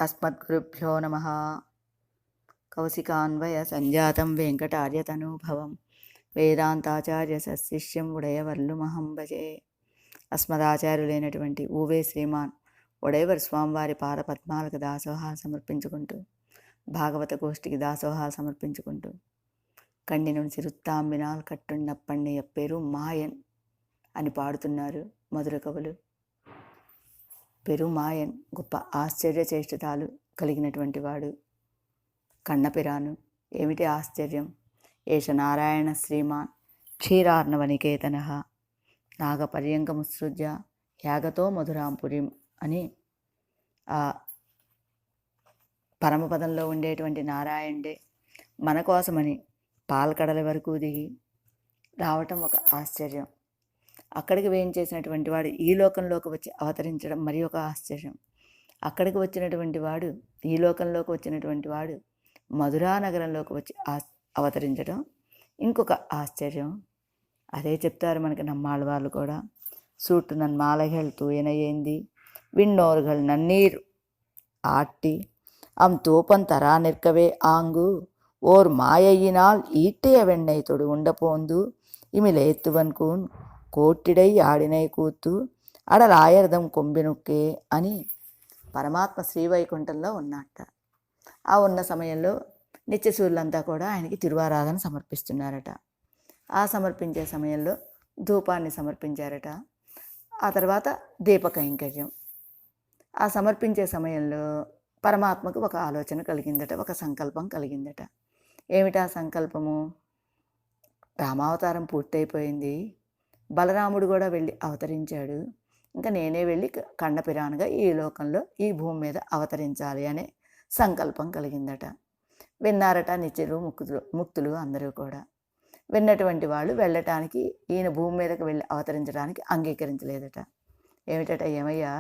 अस्मद्गुरुभ्यो नमः। కౌశికాన్వయ సంజాతం వెంకటార్యతనూభవం వేదాంతాచార్య సశిష్యం ఉడయవర్లుమహం భజే. అస్మదాచార్యులైనటువంటి ఊవే శ్రీమాన్ ఉడయవర్ స్వామివారి పాదపద్మాలకు దాసోహాలు సమర్పించుకుంటూ, భాగవత గోష్ఠికి దాసోహాలు సమర్పించుకుంటూ, కண்ணிను చిరుత్తాంబినాల్ కట్టున్నప్పండి ఎప్పేరు మాయన్ అని పాడుతున్నారు మధుర కవులు. పెరుమాయన్ గొప్ప ఆశ్చర్య చేష్టతాలు కలిగినటువంటి వాడు కన్నపిరాను. ఏమిటి ఆశ్చర్యం? ఏష నారాయణ శ్రీమాన్ క్షీరార్ణవనికేతన నాగపర్యంకముత్సృజ్య యాగతో మధురాంపురిం అని ఆ పరమపదంలో ఉండేటువంటి నారాయణుడే మన కోసమని పాలకడల వరకు దిగి రావటం ఒక ఆశ్చర్యం. అక్కడికి వేయించేసినటువంటి వాడు ఈ లోకంలోకి వచ్చి అవతరించడం మరి ఒక ఆశ్చర్యం. అక్కడికి వచ్చినటువంటి వాడు, ఈ లోకంలోకి వచ్చినటువంటి వాడు మధురా నగరంలోకి వచ్చి అవతరించడం ఇంకొక ఆశ్చర్యం. అదే చెప్తారు మనకి నమ్మాళ్ళ వాళ్ళు కూడా. సూటు నన్ మాలగల్ తూయనయేంది విన్నోరుగల్ నన్నీరు ఆట్టి అం తూపం తరా నిற்கவே ఆంగు ఓర్ మాయయినాల్ ఈట్டைய వెన్నై తొడు ఉండపోందు ఇమిలేత్తువన్కూన్ కోట్టిడై ఆడినై కూత్తు అడలాయర్దం కొంబినుక్కే అని పరమాత్మ శ్రీవైకుంఠంలో ఉన్నట్ట. ఆ ఉన్న సమయంలో నిత్యసూరులంతా కూడా ఆయనకి తిరువారాధన సమర్పిస్తున్నారట. ఆ సమర్పించే సమయంలో ధూపాన్ని సమర్పించారట. ఆ తర్వాత దీపకైంకర్యం. ఆ సమర్పించే సమయంలో పరమాత్మకు ఒక ఆలోచన కలిగిందట, ఒక సంకల్పం కలిగిందట. ఏమిటా సంకల్పము? రామావతారం పూర్తయిపోయింది, బలరాముడు కూడా వెళ్ళి అవతరించాడు, ఇంకా నేనే వెళ్ళి కన్నపిరానుగా ఈ లోకంలో ఈ భూమి మీద అవతరించాలి అనే సంకల్పం కలిగిందట. విన్నారట నిత్యులు ముక్తులు అందరూ కూడా. విన్నటువంటి వాళ్ళు వెళ్ళటానికి, ఈయన భూమి మీదకి వెళ్ళి అవతరించడానికి అంగీకరించలేదట. ఏమిటట? ఏమయ్యా,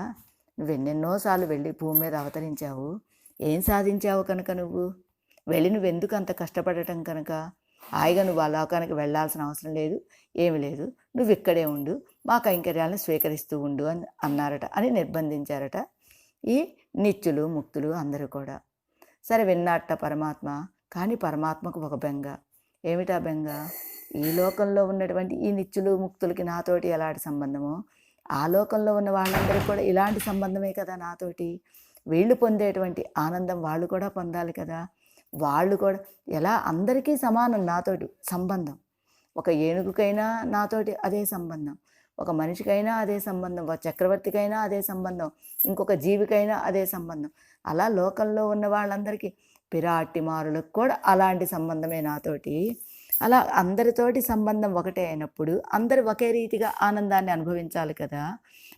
నువ్వు ఎన్నెన్నోసార్లు వెళ్ళి భూమి మీద అవతరించావు, ఏం సాధించావు కనుక నువ్వు వెళ్ళి నువ్వెందుకు అంత కష్టపడటం కనుక? హాయిగా నువ్వు ఆ లోకానికి వెళ్ళాల్సిన అవసరం లేదు, ఏమి లేదు, నువ్వు ఇక్కడే ఉండు, మా కైంకర్యాలను స్వీకరిస్తూ ఉండు అని అన్నారట, అని నిర్బంధించారట ఈ నిత్యులు ముక్తులు అందరూ కూడా. సరే విన్నట్ట పరమాత్మ. కానీ పరమాత్మకు ఒక బెంగ. ఏమిటా బెంగ? ఈ లోకంలో ఉన్నటువంటి ఈ నిత్యులు ముక్తులకి నాతోటి ఎలాంటి సంబంధమో, ఆ లోకంలో ఉన్న వాళ్ళందరికీ కూడా ఇలాంటి సంబంధమే కదా నాతోటి. వీళ్ళు పొందేటువంటి ఆనందం వాళ్ళు కూడా పొందాలి కదా. వాళ్ళు కూడా ఎలా అందరికీ సమానం నాతోటి సంబంధం. ఒక ఏనుగుకైనా నాతోటి అదే సంబంధం, ఒక మనిషికైనా అదే సంబంధం, ఒక చక్రవర్తికైనా అదే సంబంధం, ఇంకొక జీవికైనా అదే సంబంధం. అలా లోకంలో ఉన్న వాళ్ళందరికీ, పిరాటిమారులకు కూడా అలాంటి సంబంధమే నాతోటి. అలా అందరితోటి సంబంధం ఒకటే అయినప్పుడు అందరూ ఒకే రీతిగా ఆనందాన్ని అనుభవించాలి కదా.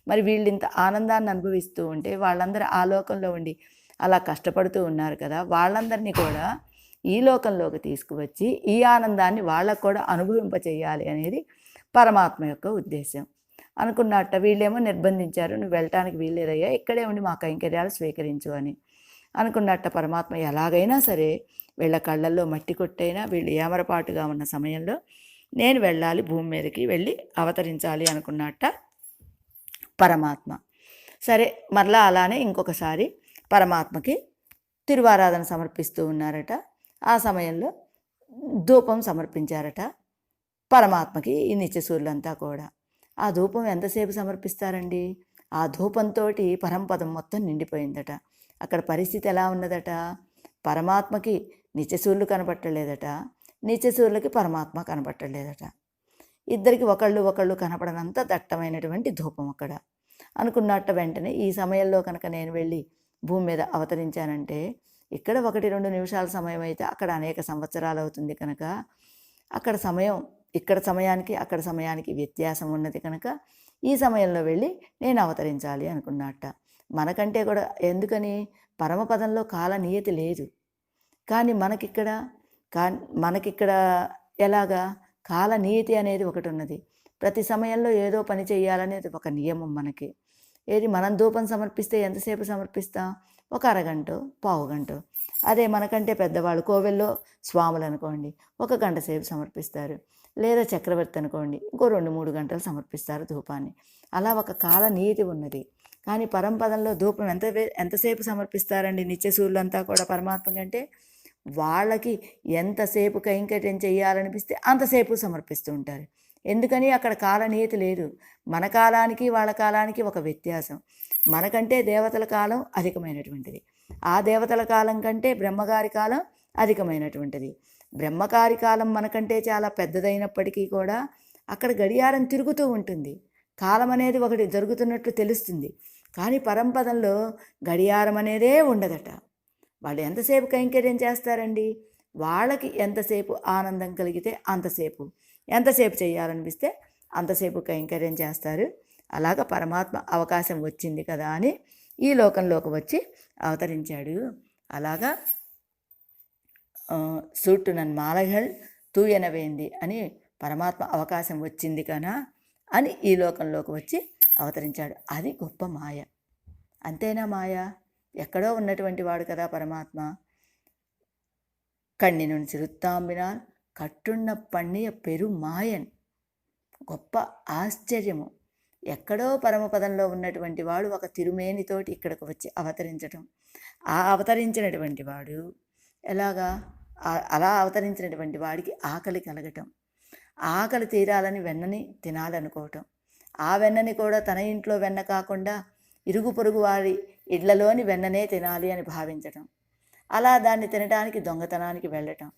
మరి వీళ్ళు ఇంత ఆనందాన్ని అనుభవిస్తూ ఉంటే వాళ్ళందరూ ఆ లోకంలో ఉండి అలా కష్టపడుతూ ఉన్నారు కదా, వాళ్ళందరినీ కూడా ఈ లోకంలోకి తీసుకువచ్చి ఈ ఆనందాన్ని వాళ్ళకు కూడా అనుభవింపచేయాలి అనేది పరమాత్మ యొక్క ఉద్దేశం. అనుకున్నట్ట వీళ్ళేమో నిర్బంధించారు, నువ్వు వెళ్ళటానికి వీల్లేదయ్యా, ఇక్కడే ఉండి మా కైంకర్యాలు స్వీకరించు అని అనుకున్నట్ట. పరమాత్మ ఎలాగైనా సరే వీళ్ళ కళ్ళల్లో మట్టి కొట్టైనా వీళ్ళు ఏమరపాటుగా ఉన్న సమయంలో నేను వెళ్ళాలి, భూమి మీదకి వెళ్ళి అవతరించాలి అనుకున్నట్ట పరమాత్మ. సరే మరలా అలానే ఇంకొకసారి పరమాత్మకి తిరువారాధన సమర్పిస్తూ ఉన్నారట. ఆ సమయంలో ధూపం సమర్పించారట పరమాత్మకి ఈ నిత్యసూరులంతా కూడా. ఆ ధూపం ఎంతసేపు సమర్పిస్తారండి? ఆ ధూపంతో పరంపదం మొత్తం నిండిపోయిందట. అక్కడ పరిస్థితి ఎలా ఉన్నదట? పరమాత్మకి నిత్యసూరులు కనపట్టలేదట, నిత్యసూరులకి పరమాత్మ కనపట్టలేదట. ఇద్దరికి ఒకళ్ళు కనపడనంత దట్టమైనటువంటి ధూపం అక్కడ. అనుకున్నట్ట వెంటనే ఈ సమయంలో కనుక నేను వెళ్ళి భూమి మీద అవతరించానంటే ఇక్కడ 1-2 నిమిషాల సమయం అయితే అక్కడ అనేక సంవత్సరాలు అవుతుంది కనుక, అక్కడ సమయం ఇక్కడ సమయానికి అక్కడ సమయానికి వ్యత్యాసం ఉన్నది కనుక ఈ సమయంలో వెళ్ళి నేను అవతరించాలి అనుకున్నట్ట. మనకంటే కూడా ఎందుకని, పరమపదంలో కాల నియతి లేదు. కానీ మనకిక్కడ ఎలాగా కాల నియతి అనేది ఒకటి ఉన్నది. ప్రతి సమయంలో ఏదో పని చేయాలనేది ఒక నియమం మనకి. ఏది మనం ధూపం సమర్పిస్తే ఎంతసేపు సమర్పిస్తాం? ఒక అరగంటో పావుగంటో. అదే మనకంటే పెద్దవాళ్ళు కోవెల్లో స్వాములు అనుకోండి 1 గంట సేపు సమర్పిస్తారు. లేదా చక్రవర్తి అనుకోండి ఇంకో 2-3 గంటలు సమర్పిస్తారు ధూపాన్ని. అలా ఒక కాల నీతి ఉన్నది. కానీ పరంపదంలో ధూపం ఎంతసేపు సమర్పిస్తారండి నిత్యసూరులంతా కూడా పరమాత్మ కంటే? వాళ్ళకి ఎంతసేపు కైంకర్యం చేయాలనిపిస్తే అంతసేపు సమర్పిస్తూ ఉంటారు. ఎందుకని? అక్కడ కాలనీయతి లేదు. మన కాలానికి వాళ్ళ కాలానికి ఒక వ్యత్యాసం. మనకంటే దేవతల కాలం అధికమైనటువంటిది, ఆ దేవతల కాలం కంటే బ్రహ్మగారి కాలం అధికమైనటువంటిది. బ్రహ్మగారి కాలం మనకంటే చాలా పెద్దదైనప్పటికీ కూడా అక్కడ గడియారం తిరుగుతూ ఉంటుంది, కాలం అనేది ఒకటి జరుగుతున్నట్లు తెలుస్తుంది. కానీ పరంపదంలో గడియారం అనేదే ఉండదట. వాళ్ళు ఎంతసేపు కైంకర్యం చేస్తారండి? వాళ్ళకి ఎంతసేపు ఆనందం కలిగితే అంతసేపు, ఎంతసేపు చేయాలనిపిస్తే అంతసేపు కైంకర్యం చేస్తారు. అలాగ పరమాత్మ అవకాశం వచ్చింది కదా అని ఈ లోకంలోకి వచ్చి అవతరించాడు. అలాగా సూట్టు నన్ మాలగల్ తూయనవేంది అని పరమాత్మ అవకాశం వచ్చింది కనా అని ఈ లోకంలోకి వచ్చి అవతరించాడు. అది గొప్ప మాయ. అంతేనా మాయ? ఎక్కడో ఉన్నటువంటి వాడు కదా పరమాత్మ. కಣ್ணிనుని చిరుత్తాంబినాన్ కట్టున్న పణ్ణియ పెరు మాయన్. గొప్ప ఆశ్చర్యము. ఎక్కడో పరమపదంలో ఉన్నటువంటి వాడు ఒక తిరుమేనితోటి ఇక్కడికి వచ్చి అవతరించటం. ఆ అవతరించినటువంటి వాడు ఎలాగా? అలా అవతరించినటువంటి వాడికి ఆకలి కలగటం, ఆకలి తీరాలని వెన్నని తినాలనుకోవటం, ఆ వెన్నని కూడా తన ఇంట్లో వెన్న కాకుండా ఇరుగు పొరుగు వారి ఇళ్లలోని వెన్ననే తినాలి అని భావించటం, అలా దాన్ని తినడానికి దొంగతనానికి వెళ్ళటం,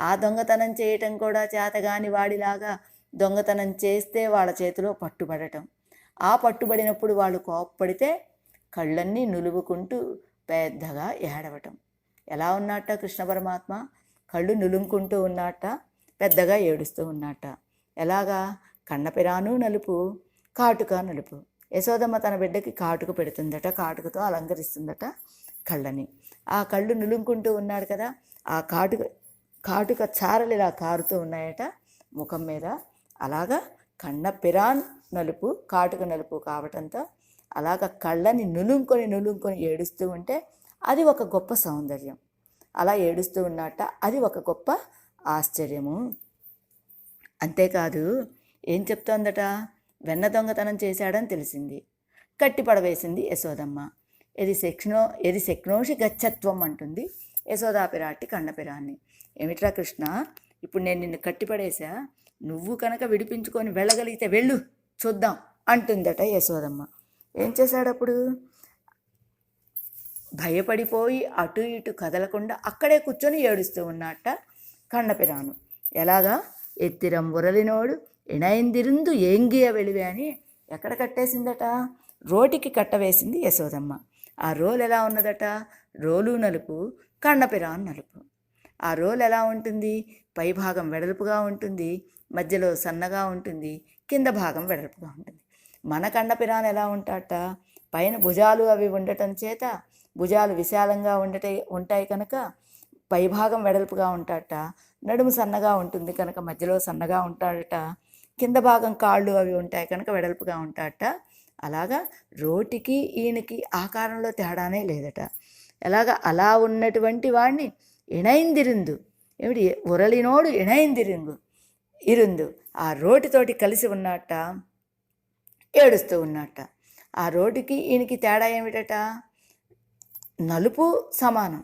ఆ దొంగతనం చేయటం కూడా చేతగాని వాడిలాగా దొంగతనం చేస్తే వాళ్ళ చేతిలో పట్టుబడటం, ఆ పట్టుబడినప్పుడు వాళ్ళు కోప్పడితే కళ్ళన్నీ నులువుకుంటూ పెద్దగా ఏడవటం. ఎలా ఉన్నట్ట కృష్ణ పరమాత్మ? కళ్ళు నులుముకుంటూ ఉన్నట్ట, పెద్దగా ఏడుస్తూ ఉన్నట్ట. ఎలాగా? కన్నపిరాను నలుపు, కాటుక నలుపు. యశోదమ్మ తన బిడ్డకి కాటుక పెడుతుందట, కాటుకతో అలంకరిస్తుందట కళ్ళని. ఆ కళ్ళు నులుముకుంటూ ఉన్నాడు కదా, ఆ కాటుక చారలు ఇలా కారుతూ ఉన్నాయట ముఖం మీద. అలాగా కన్నపిరాన్ నలుపు, కాటుక నలుపు కావటంతో అలాగ కళ్ళని నులుముకొని ఏడుస్తూ ఉంటే అది ఒక గొప్ప సౌందర్యం. అలా ఏడుస్తూ ఉన్నట్ట, అది ఒక గొప్ప ఆశ్చర్యము. అంతేకాదు, ఏం చెప్తోందట? వెన్న దొంగతనం చేశాడని తెలిసింది, కట్టి పడవేసింది యశోదమ్మ. ఎది శక్నోషి గచ్చత్వం అంటుంది యశోదాపిరాట్టి కన్నపిరాన్ని. ఏమిట్రా కృష్ణ, ఇప్పుడు నేను నిన్ను కట్టిపడేశా, నువ్వు కనుక విడిపించుకొని వెళ్ళగలిగితే వెళ్ళు చూద్దాం అంటుందట యశోదమ్మ. ఏం చేశాడప్పుడు? భయపడిపోయి అటు ఇటు కదలకుండా అక్కడే కూర్చొని ఏడుస్తూ ఉన్నట్ట కన్నపిరాను. ఎలాగా? ఎత్తిరం ఉరలినోడు ఇణైందిరుందు ఏంగియ వెలివే అని ఎక్కడ కట్టేసిందట? రోటికి కట్టవేసింది యశోదమ్మ. ఆ రోలు ఎలా ఉన్నదట? రోలు నలుపు, కన్నపిరాను నలుపు. ఆ రోలు ఎలా ఉంటుంది? పై భాగం వెడల్పుగా ఉంటుంది, మధ్యలో సన్నగా ఉంటుంది, కింద భాగం వెడల్పుగా ఉంటుంది. మన కన్నపిరాను ఎలా ఉంటాట? పైన భుజాలు అవి ఉండటం చేత భుజాలు విశాలంగా ఉంటాయి కనుక పైభాగం వెడల్పుగా ఉంటాడట, నడుము సన్నగా ఉంటుంది కనుక మధ్యలో సన్నగా ఉంటాడట, కింద భాగం కాళ్ళు అవి ఉంటాయి కనుక వెడల్పుగా ఉంటాడట. అలాగా రోటికి ఈయనకి ఆకారంలో తేడానే లేదట. ఎలాగా? అలా ఉన్నటువంటి వాడిని ఇణైందిరుందు, ఏమిటి ఉరలినోడు ఇరుందు ఆ రోటితోటి కలిసి ఉన్నట్ట, ఏడుస్తూ ఉన్నట్ట. ఆ రోటికి ఈయనకి తేడా ఏమిటట? నలుపు సమానం,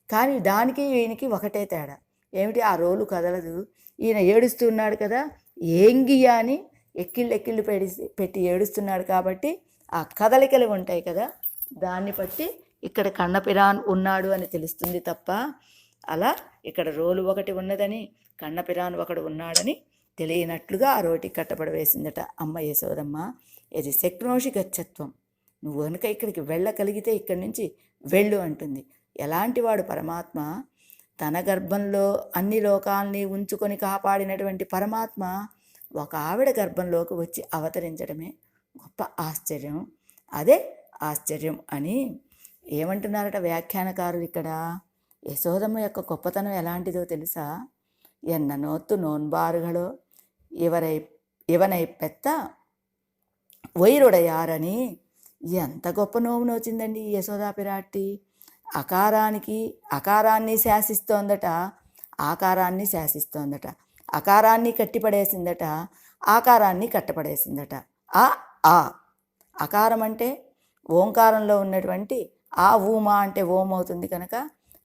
కానీ దానికి ఈయనకి ఒకటే తేడా. ఏమిటి? ఆ రోలు కదలదు. ఈయన ఏడుస్తూ ఉన్నాడు కదా, ఏంగియా అని ఎక్కిళ్ళు పెట్టి ఏడుస్తున్నాడు కాబట్టి ఆ కదలికలు ఉంటాయి కదా, దాన్ని బట్టి ఇక్కడ కన్నపిరాన్ ఉన్నాడు అని తెలుస్తుంది తప్ప అలా ఇక్కడ రోలు ఒకటి ఉన్నదని కన్నపిరాన్ ఒకడు ఉన్నాడని తెలియనట్లుగా ఆ రోటి కట్టబడవేసిందట అమ్మ యశోదమ్మ. ఇది శక్నోషి గచ్చత్వం. నువ్వు కనుక ఇక్కడికి వెళ్ళగలిగితే ఇక్కడి నుంచి వెళ్ళు అంటుంది. ఎలాంటి వాడు పరమాత్మ? తన గర్భంలో అన్ని లోకాల్ని ఉంచుకొని కాపాడినటువంటి పరమాత్మ ఒక ఆవిడ గర్భంలోకి వచ్చి అవతరించడమే గొప్ప ఆశ్చర్యం. అదే ఆశ్చర్యం అని ఏమంటున్నారట వ్యాఖ్యానకారులు ఇక్కడ. యశోదమ్మ యొక్క గొప్పతనం ఎలాంటిదో తెలుసా? ఎన్న నోత్తు నోన్బారుగలో ఇవనై పెత్త వైరుడయారని ఎంత గొప్ప నోము నోచిందండి ఈ యశోదాపిరాట్టి. అకారాన్ని శాసిస్తోందట, ఆకారాన్ని శాసిస్తోందట, అకారాన్ని కట్టిపడేసిందట, ఆకారాన్ని కట్టపడేసిందట. ఆ అకారం అంటే ఓంకారంలో ఉన్నటువంటి ఆ ఊమా అంటే ఓం అవుతుంది కనుక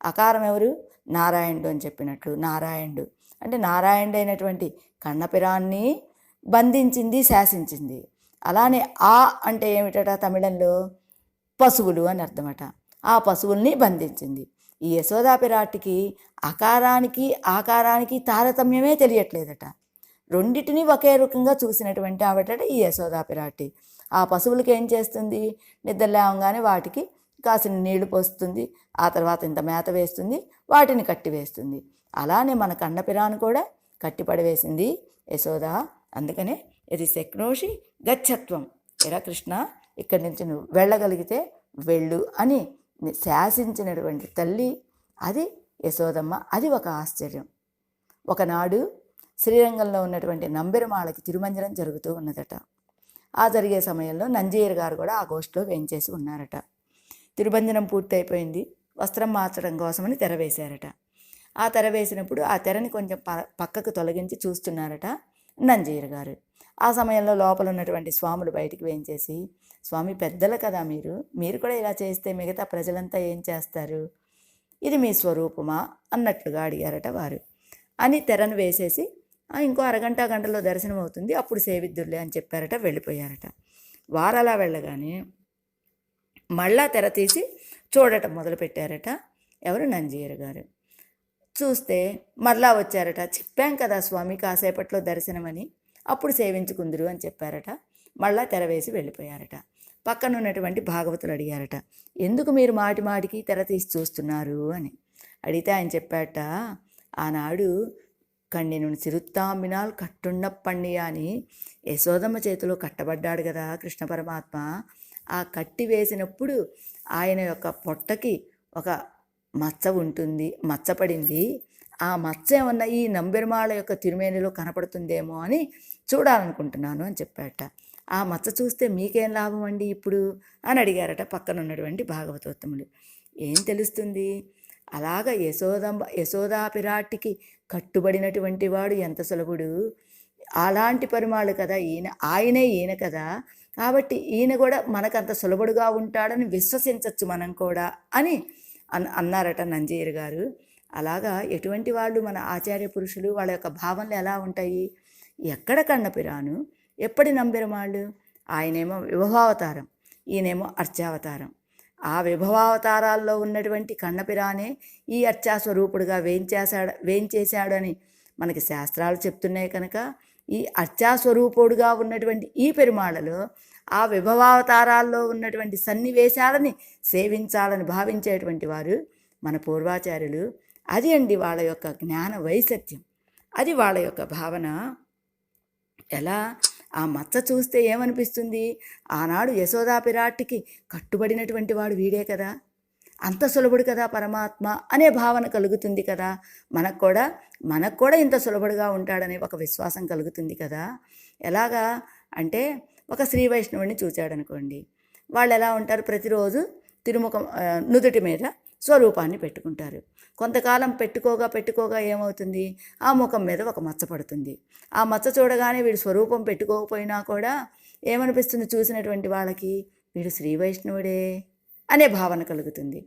అకారం ఎవరు? నారాయణుడు అని చెప్పినట్లు నారాయణుడు అంటే నారాయణుడు అయినటువంటి కన్నపిరాన్ని బంధించింది, శాసించింది. అలానే ఆ అంటే ఏమిటట తమిళంలో? పశువులు అని అర్థమట. ఆ పశువుల్ని బంధించింది. ఈ యశోదాపిరాటికి అకారానికి ఆకారానికి తారతమ్యమే తెలియట్లేదట. రెండిటిని ఒకే రకంగా చూసినటువంటి ఆవిడట ఈ యశోదాపిరాటి. ఆ పశువులకి ఏం చేస్తుంది? నిద్ర లేవగానే వాటికి కాసిన నీళ్లు పోస్తుంది, ఆ తర్వాత ఇంత మేత వేస్తుంది, వాటిని కట్టివేస్తుంది. అలానే మన కన్నపిరాను కూడా కట్టిపడవేసింది యశోద. అందుకనే ఇది శక్నోషి గచ్చత్వం, ఎరా కృష్ణ ఇక్కడి నుంచి నువ్వు వెళ్ళగలిగితే వెళ్ళు అని శాసించినటువంటి తల్లి అది యశోదమ్మ. అది ఒక ఆశ్చర్యం. ఒకనాడు శ్రీరంగంలో ఉన్నటువంటి నంబెరమాళకి తిరుమంజనం జరుగుతూ ఉన్నదట. ఆ జరిగే సమయంలో నంజయ్య గారు కూడా ఆ గోష్ఠిలో వేంచేసి ఉన్నారట. తిరుమంజనం పూర్తయిపోయింది. వస్త్రం మార్చడం కోసమని తెర వేశారట. ఆ తెర వేసినప్పుడు ఆ తెరని కొంచెం పక్కకు తొలగించి చూస్తున్నారట నంజయ్య గారు. ఆ సమయంలో లోపల ఉన్నటువంటి స్వాములు బయటికి వేయించేసి, స్వామి పెద్దలు కదా మీరు కూడా ఇలా చేస్తే మిగతా ప్రజలంతా ఏం చేస్తారు? ఇది మీ స్వరూపమా అన్నట్లుగా అడిగారట వారు. అని తెరను వేసేసి ఇంకో అరగంట గంటలో దర్శనం అవుతుంది, అప్పుడు సేవిద్దుర్లే అని చెప్పారట. వెళ్ళిపోయారట. వారు అలా వెళ్ళగానే మళ్ళా తెర తీసి చూడటం మొదలుపెట్టారట. ఎవరు? నంజయ్య గారు. చూస్తే మరలా వచ్చారట. చెప్పాం కదా స్వామి కాసేపట్లో దర్శనమని, అప్పుడు సేవించుకుందురు అని చెప్పారట. మళ్ళా తెర వేసి వెళ్ళిపోయారట. పక్కన ఉన్నటువంటి భాగవతులు అడిగారట, ఎందుకు మీరు మాటి మాటికి తెర తీసి చూస్తున్నారు అని. అడిగితే ఆయన చెప్పాట, ఆనాడు కన్నిను సిరుత్తాంబినాల్ కట్టున్న పండి అని యశోదమ్మ చేతిలో కట్టబడ్డాడు కదా కృష్ణ పరమాత్మ. ఆ కట్టి వేసినప్పుడు ఆయన యొక్క పొట్టకి ఒక మచ్చ ఉంటుంది, మచ్చపడింది. ఆ మచ్చ ఏమన్నా ఈ నంబెరమాళ యొక్క తిరుమేనిలో కనపడుతుందేమో అని చూడాలనుకుంటున్నాను అని చెప్పాట. ఆ మచ్చ చూస్తే మీకేం లాభం అండి ఇప్పుడు అని అడిగారట పక్కన ఉన్నటువంటి భాగవతోత్తములు. ఏం తెలుస్తుంది? అలాగ యశోదాపిరాటికి కట్టుబడినటువంటి వాడు ఎంత సులభుడు, అలాంటి పరిమాణాలు కదా ఆయనే ఈయన కదా, కాబట్టి ఈయన కూడా మనకంత సులభుడుగా ఉంటాడని విశ్వసించవచ్చు మనం కూడా అని అన్నారట నంజయ్య గారు. అలాగా ఎటువంటి వాళ్ళు మన ఆచార్య పురుషులు, వాళ్ళ యొక్క భావనలు ఎలా ఉంటాయి? ఎక్కడ కన్నపిరాను, ఎప్పటి నంబెరమాళ్ళు? ఆయనేమో విభవావతారం, ఈయనేమో అర్చావతారం. ఆ విభవావతారాల్లో ఉన్నటువంటి కన్నపిరానే ఈ అర్చాస్వరూపుడుగా వేంచేశాడు అని మనకి శాస్త్రాలు చెప్తున్నాయి కనుక, ఈ అర్చాస్వరూపుడుగా ఉన్నటువంటి ఈ పెరుమాళ్ళలో ఆ విభవావతారాల్లో ఉన్నటువంటి సన్నివేశాలని సేవించాలని భావించేటువంటి వారు మన పూర్వాచార్యులు. అది అండి వాళ్ళ యొక్క జ్ఞాన వైసత్యం, అది వాళ్ళ యొక్క భావన. ఎలా? ఆ మచ్చ చూస్తే ఏమనిపిస్తుంది? ఆనాడు యశోదాపిరాటికి కట్టుబడినటువంటి వాడు వీడే కదా, అంత సులభుడు కదా పరమాత్మ అనే భావన కలుగుతుంది కదా. మనకు కూడా ఇంత సులభుడుగా ఉంటాడనే ఒక విశ్వాసం కలుగుతుంది కదా. ఎలాగా అంటే, ఒక శ్రీ వైష్ణవుడిని చూశాడనుకోండి, వాళ్ళు ఎలా ఉంటారు? ప్రతిరోజు తిరుముఖం నుదుటి మీద స్వరూపాన్ని పెట్టుకుంటారు. కొంతకాలం పెట్టుకోగా ఏమవుతుంది? ఆ ముఖం మీద ఒక మచ్చ పడుతుంది. ఆ మచ్చ చూడగానే వీడు స్వరూపం పెట్టుకోకపోయినా కూడా ఏమనిపిస్తుంది చూసినటువంటి వాళ్ళకి? వీడు శ్రీ వైష్ణవుడే అనే భావన కలుగుతుంది.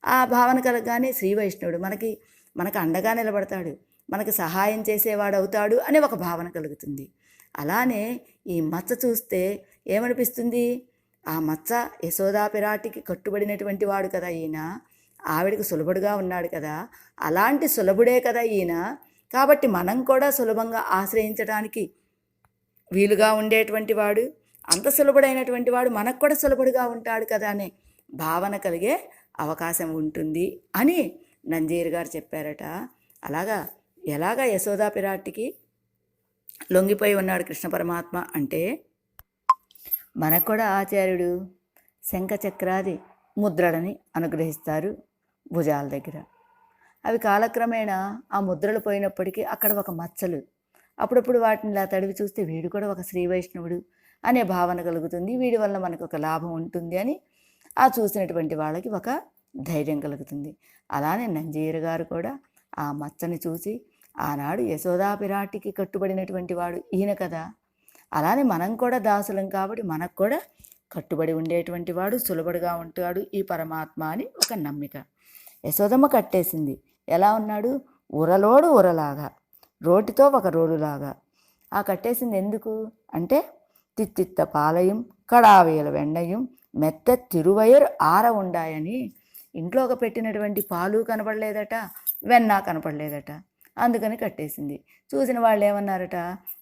ఆ భావన కలగగానే శ్రీ వైష్ణవుడు మనకి అండగా నిలబడతాడు, మనకి సహాయం చేసేవాడు అవుతాడు అనే ఒక భావన కలుగుతుంది. అలానే ఈ మచ్చ చూస్తే ఏమనిపిస్తుంది? ఆ మచ్చ యశోదాపిరాటికి కట్టుబడినటువంటి వాడు కదా ఈయన, ఆవిడికి సులభుడుగా ఉన్నాడు కదా, అలాంటి సులభుడే కదా ఈయన, కాబట్టి మనం కూడా సులభంగా ఆశ్రయించడానికి వీలుగా ఉండేటువంటి వాడు, అంత సులభుడైనటువంటి వాడు మనకు కూడా సులభుడుగా ఉంటాడు కదా అనే భావన కలిగే అవకాశం ఉంటుంది అని నంజయ్య గారు చెప్పారట. ఎలాగా యశోదాపిరాటికి లొంగిపోయి ఉన్నాడు కృష్ణ పరమాత్మ అంటే, మనకు కూడా ఆచార్యుడు శంఖచక్రాది ముద్రలని అనుగ్రహిస్తారు భుజాల దగ్గర. అవి కాలక్రమేణా ఆ ముద్రలు పోయినప్పటికీ అక్కడ ఒక మచ్చలు, అప్పుడప్పుడు వాటిని ఇలా తడివి చూస్తే వీడు కూడా ఒక శ్రీ వైష్ణవుడు అనే భావన కలుగుతుంది, వీడి వల్ల మనకు ఒక లాభం ఉంటుంది అని ఆ చూసినటువంటి వాళ్ళకి ఒక ధైర్యం కలుగుతుంది. అలానే నంజయ్య గారు కూడా ఆ మచ్చని చూసి ఆనాడు యశోదాపిరాటికి కట్టుబడినటువంటి వాడు ఈయన కదా, అలానే మనం కూడా దాసులం కాబట్టి మనకు కూడా కట్టుబడి ఉండేటువంటి వాడు, సులభుడుగా ఉంటాడు ఈ పరమాత్మ అని ఒక నమ్మిక. యశోదమ్మ కట్టేసింది. ఎలా ఉన్నాడు? ఉరలోడు ఉరలాగా, రోటితో ఒక రోలులాగా. ఆ కట్టేసింది ఎందుకు అంటే, తిత్తిత్త పాలయం కడావేల వెన్నయం మెత్త తిరువయర్ ఆర ఉండాయని. ఇంట్లోకి పెట్టినటువంటి పాలు కనపడలేదట, వెన్న కనపడలేదట. అందుకని కట్టేసింది. చూసిన వాళ్ళు ఏమన్నారట,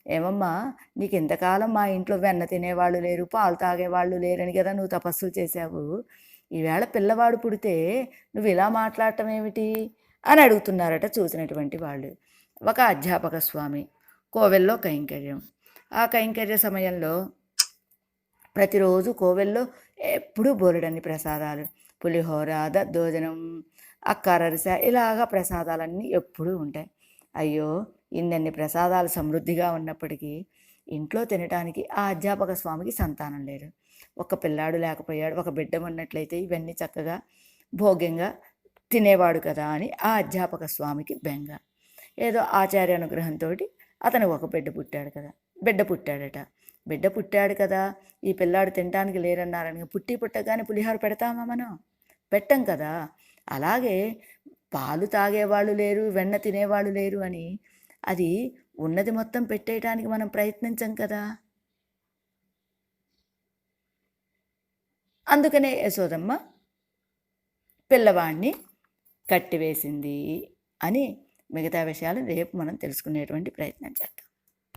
ఏమమ్మా నీకు ఇంతకాలం మా ఇంట్లో వెన్న తినేవాళ్ళు లేరు, పాలు తాగేవాళ్ళు లేరని కదా నువ్వు తపస్సులు చేశావు, ఈవేళ పిల్లవాడు పుడితే నువ్వు ఇలా మాట్లాడటం ఏమిటి అని అడుగుతున్నారట చూసినటువంటి వాళ్ళు. ఒక అధ్యాపక స్వామి కోవెల్లో కైంకర్యం. ఆ కైంకర్య సమయంలో ప్రతిరోజు కోవెల్లో ఎప్పుడూ బోలెడన్ని ప్రసాదాలు, పులిహోర, దద్దోజనం, అక్కారరిస, ఇలాగా ప్రసాదాలన్నీ ఎప్పుడూ ఉంటాయి. అయ్యో, ఇన్నన్ని ప్రసాదాలు సమృద్ధిగా ఉన్నప్పటికీ ఇంట్లో తినటానికి ఆ అధ్యాపక స్వామికి సంతానం లేరు. ఒక పిల్లాడు లేకపోయాడు, ఒక బిడ్డ ఉన్నట్లయితే ఇవన్నీ చక్కగా భోగ్యంగా తినేవాడు కదా అని ఆ అధ్యాపక స్వామికి బెంగ. ఏదో ఆచార్య అనుగ్రహంతో అతనికి ఒక బిడ్డ పుట్టాడట. బిడ్డ పుట్టాడు కదా, ఈ పిల్లాడు తినడానికి లేరన్నారని పుట్టగానే పులిహోర పెడతామా మనం? పెట్టం కదా. అలాగే పాలు తాగేవాళ్ళు లేరు, వెన్న తినేవాళ్ళు లేరు అని అది ఉన్నది మొత్తం పెట్టేయటానికి మనం ప్రయత్నించం కదా. అందుకనే యశోదమ్మ పిల్లవాడిని కట్టివేసింది అని మిగతా విషయాలు రేపు మనం తెలుసుకునేటువంటి ప్రయత్నం చేద్దాం.